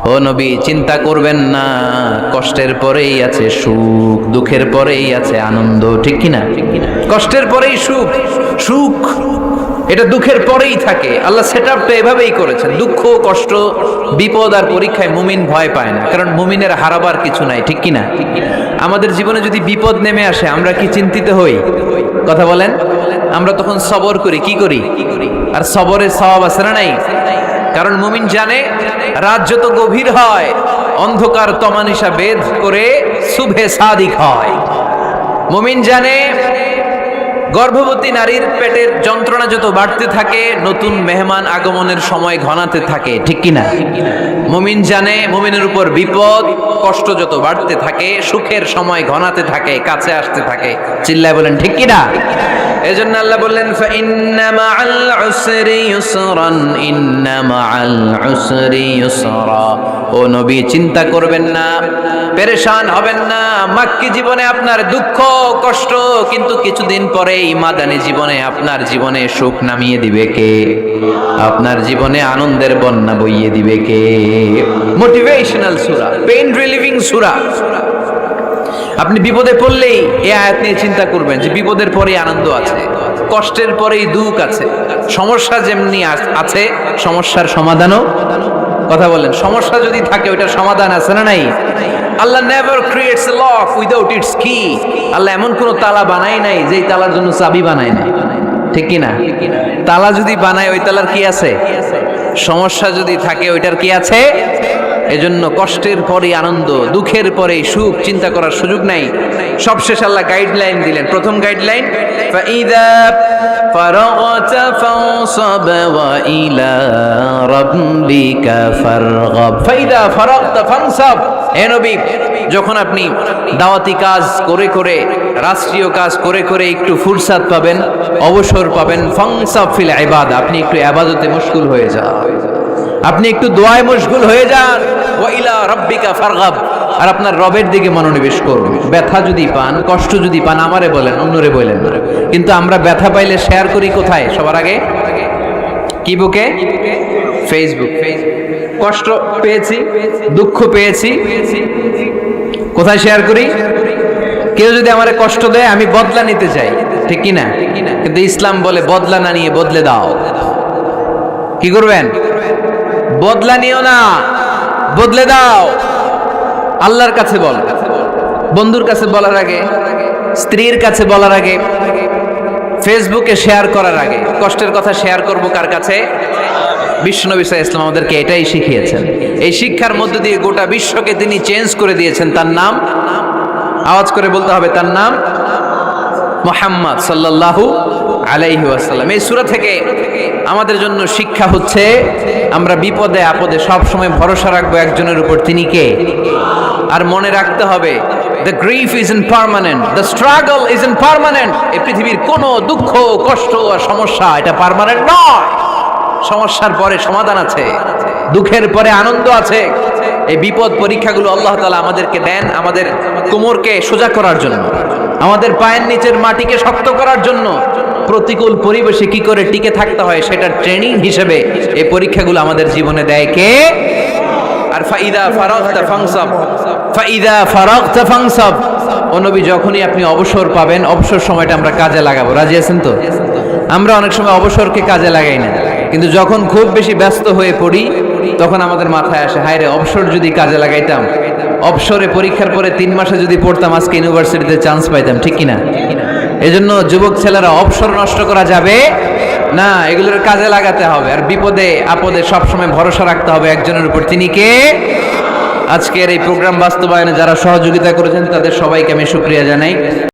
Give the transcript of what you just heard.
ও নবী, চিন্তা করবেন না, কষ্টের পরেই আছে সুখ, দুঃখের পরেই আছে আনন্দ, ঠিক কিনা? কষ্টের পরেই সুখ, সুখ এটা দুঃখের পরেই থাকে। আল্লাহ সেটআপটা এভাবেই করেছেন। দুঃখ, কষ্ট, বিপদ আর পরীক্ষায় মুমিন ভয় পায় না, কারণ মুমিনের হারাবার কিছু নাই, ঠিক কিনা? আমাদের জীবনে যদি বিপদ নেমে আসে, আমরা কি চিন্তিত হই? কথা বলেন। আমরা তখন সবর করি, কি করি? আর সবরের সওয়াব আছে না নাই? কারণ মুমিন জানে রাত যত গভীর হয়, অন্ধকার তমানিসা বেদ করে সুবহে সাদিক হয়। মুমিন জানে গর্ভবতী নারীর পেটের যন্ত্রণা যত বাড়তে থাকে, নতুন মেহমান আগমনের সময় ঘনাতে থাকে, ঠিক কিনা? মুমিন জানে মুমিনের উপর বিপদ কষ্ট যত বাড়তে থাকে, সুখের সময় ঘনাতে থাকে, কাছে আসতে থাকে। চিল্লায় বলেন ঠিক কিনা? এজন্য আল্লাহ বললেন ফাইন্না মাআল উসরি ইউসরান, ইন্না মাআল উসরি ইউসরা। ও নবী, চিন্তা করবেন না, পেরেশান হবেন না। মাক্কি জীবনে আপনার দুঃখ কষ্ট, কিন্তু কিছুদিন পরেই মাদানী জীবনে আপনার জীবনে সুখ নামিয়ে দিবে কে? আপনার জীবনে আনন্দের বন্যা বইয়ে দিবে কে? মোটিভেশনাল সূরা, পেইন রিলিভিং সূরা। আপনি বিপদে পড়লেই এই আয়াত নিয়ে চিন্তা করবেন যে বিপদের পরেই আনন্দ আছে, কষ্টের পরেই দুঃখ আছে। সমস্যা যেমনি আছে, সমস্যার সমাধানও। কথা বলেন, সমস্যা যদি থাকে ওইটার সমাধান আছে না নাই? Allah never creates a lock without its key. Allah এমন কোন তালা বানায় নাই যেই তালার জন্য চাবি বানায় নাই, ঠিক কি না? তালা যদি বানায়, ওই তালার কি আছে? সমস্যা যদি থাকে, ওইটার কি আছে? এজন্য কষ্টের পরে আনন্দ, দুঃখের পরে সুখ, চিন্তা করার সুযোগ নাই। সবশেষ আল্লাহ গাইডলাইন দিলেন। প্রথম গাইডলাইন, ফাইদা ফারাগতা ফানসাব ওয়া ইলা রাব্বিকা ফারগাব। ফাইদা ফারাগতা ফানসাব। হে নবী, যখন আপনি দাওয়াতি কাজ করে করে, রাষ্ট্রীয় কাজ করে করে একটু ফুরসাত পাবেন, অবসর পাবেন, ফানসাব ফিল ইবাদা, আপনি একটু ইবাদতে মশগুল হয়ে যান, আপনি একটু দোয়ায় মশগুল হয়ে যান। ওয়া ইলা রাব্বিকা ফারগাব, আর আপনার রবের দিকে মনোনিবেশ করুন। ব্যথা যদি পান, কষ্ট যদি পান, আমারে বলেন, অন্যরে বলেন না। কিন্তু আমরা ব্যথা পাইলে শেয়ার করি কোথায়? সবার আগে কি বুকে? ফেসবুক। কষ্ট পেয়েছি, দুঃখ পেয়েছি, কোথায় শেয়ার করি? কেউ যদি আমারে কষ্ট দেয়, আমি বদলা নিতে চাই, ঠিক কি না? কিন্তু ইসলাম বলে বদলা না নিয়ে বদলে দাও। কি করবেন? বদলা নিও না, বদলে দাও। আল্লাহর কাছে বল, বন্ধুর কাছে বলার আগে, স্ত্রীর কাছে বলার আগে, ফেসবুকে শেয়ার করার আগে, কষ্টের কথা শেয়ার করব কার কাছে? বিশ্বনবী সাল্লাল্লাহু আলাইহি ওয়াসাল্লাম আমাদেরকে এটাই শিখিয়েছেন। এই শিক্ষার মধ্য দিয়ে গোটা বিশ্বকে তিনি চেঞ্জ করে দিয়েছেন। তার নাম আওয়াজ করে বলতে হবে, তার নাম মুহাম্মদ সাল্লাল্লাহু আলাইহি ওয়াসাল্লাম। এই সূরা থেকে আমাদের জন্য শিক্ষা হচ্ছে, আমরা বিপদে আপদে সব সময় ভরসা রাখবো একজনের উপর, তিনি কে? আর মনে রাখতে হবে, the grief isn't permanent, the struggle isn't permanent। এই পৃথিবীর কোনো দুঃখ কষ্ট আর সমস্যা এটা পার্মানেন্ট নয়। সমস্যার পরে সমাধান আছে, দুঃখের পরে আনন্দ আছে। এই বিপদ পরীক্ষাগুলো আল্লাহ তাআলা আমাদেরকে দেন আমাদের কোমরকে সোজা করার জন্য, আমাদের পায়ের নিচের মাটিকে শক্ত করার জন্য। প্রতিকূল পরিবেশে কি করে টিকে থাকতে হয় সেটার ট্রেনিং হিসেবে এই পরীক্ষাগুলো আমাদের জীবনে দেয় কে? আর ফাইদা ফারাগতা ফানসাব, ফাইদা ফারাগতা ফানসাব। ও নবী, যখনই আপনি অবসর পাবেন, অবসর সময়টা আমরা কাজে লাগাবো। রাজি আছেন তো? আমরা অনেক সময় অবসরকে কাজে লাগাই না, কিন্তু যখন খুব বেশি ব্যস্ত হয়ে পড়ি, তখন আমাদের মাথায় আসে, হায় রে, অবসর যদি কাজে লাগাইতাম, অবসরে পরীক্ষার পরে 3 মাসে যদি পড়তাম, আজকে ইউনিভার্সিটিতে চান্স পাইতাম, ঠিক কিনা? এজন্য যুবক ছেলেরা, অবসর নষ্ট করা যাবে না, এগুলোর কাজে লাগাতে হবে। আর বিপদে আপদে সবসময় ভরসা রাখতে হবে একজনের উপর, তিনি কে? আজকের এই প্রোগ্রাম বাস্তবায়নে যারা সহযোগিতা করেছেন, তাদের সবাইকে আমি শুকরিয়া জানাই।